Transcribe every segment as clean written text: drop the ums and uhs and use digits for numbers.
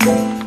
Ta-da!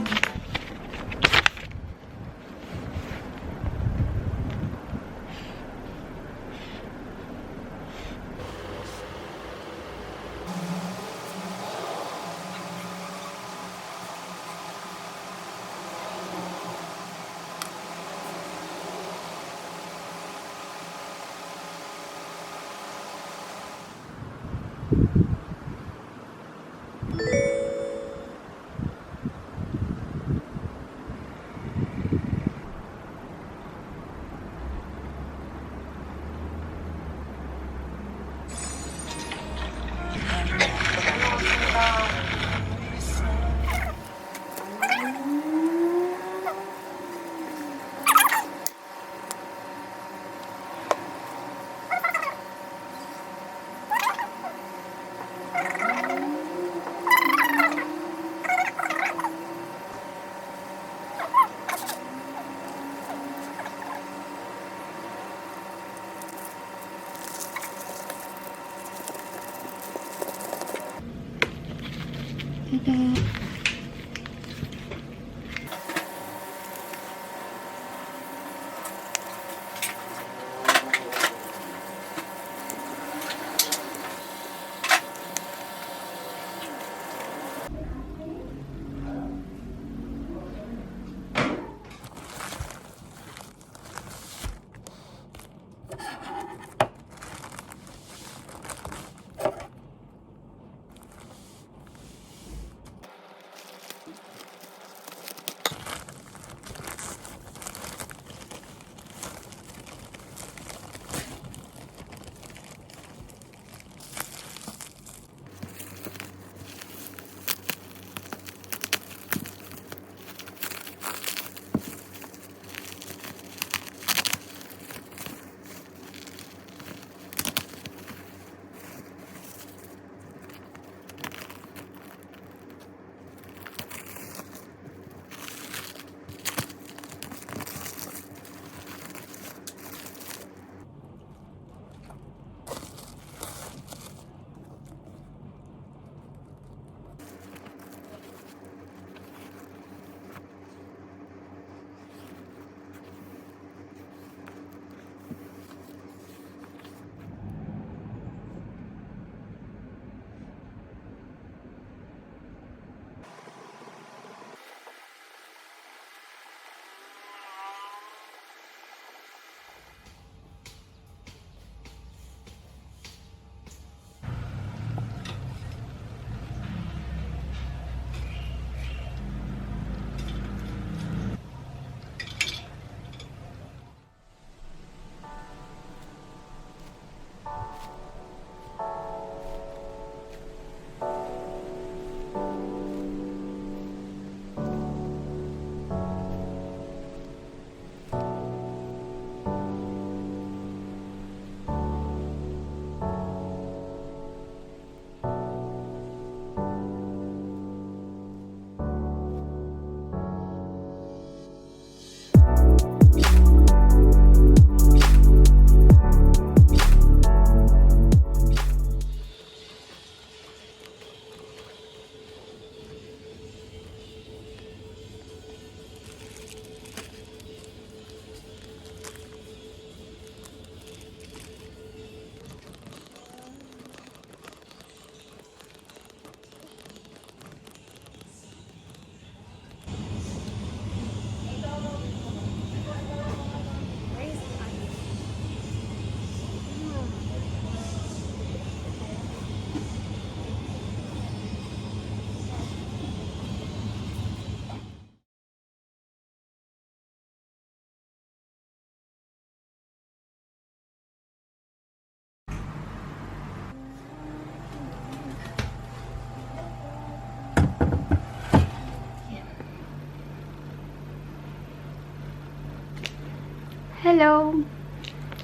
Hello,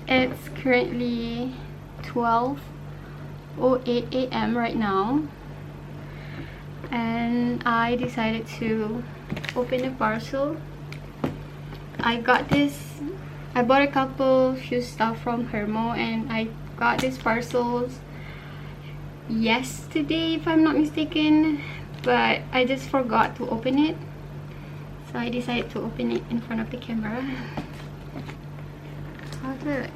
it's currently 12:08 a.m. right now, and I decided to open a parcel. I bought a couple few stuff from Hermo, and I got these parcels yesterday, if I'm not mistaken. but I just forgot to open it, so I decided to open it in front of the camera. How do it?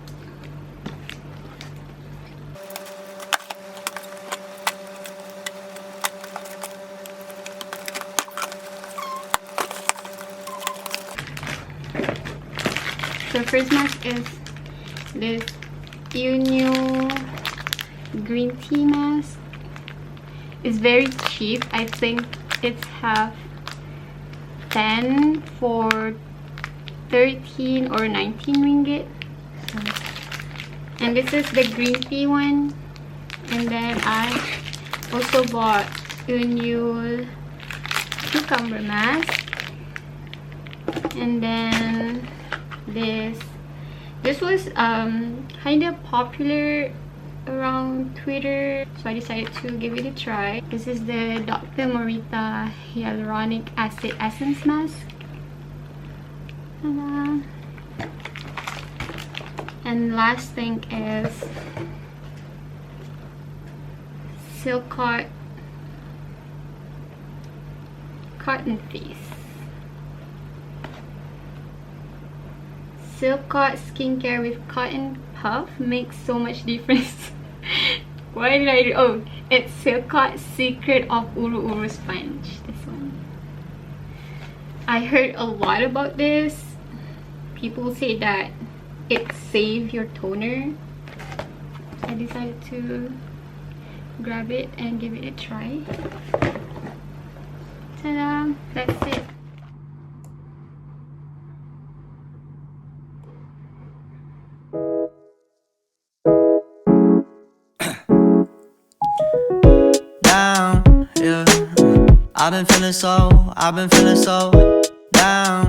The first mask is this new green tea mask. It's very cheap. I think it's half 10 for 13 or 19 ringgit. And this is the green tea one. And then I also bought a new cucumber mask. And then this was kind of popular around Twitter, so I decided to give it a try. This is the Dr. Morita Hyaluronic Acid Essence Mask. Ta-da. And last thing is Silkart Cotton Face. Silkart skincare with cotton puff makes so much difference. Why did I do? Oh, it's Silkart Secret of Uru Uru Sponge. This one. I heard a lot about this. People say that it saves your toner. So I decided to grab it and give it a try. Ta-da! That's it. Down, yeah. I've been feeling so down.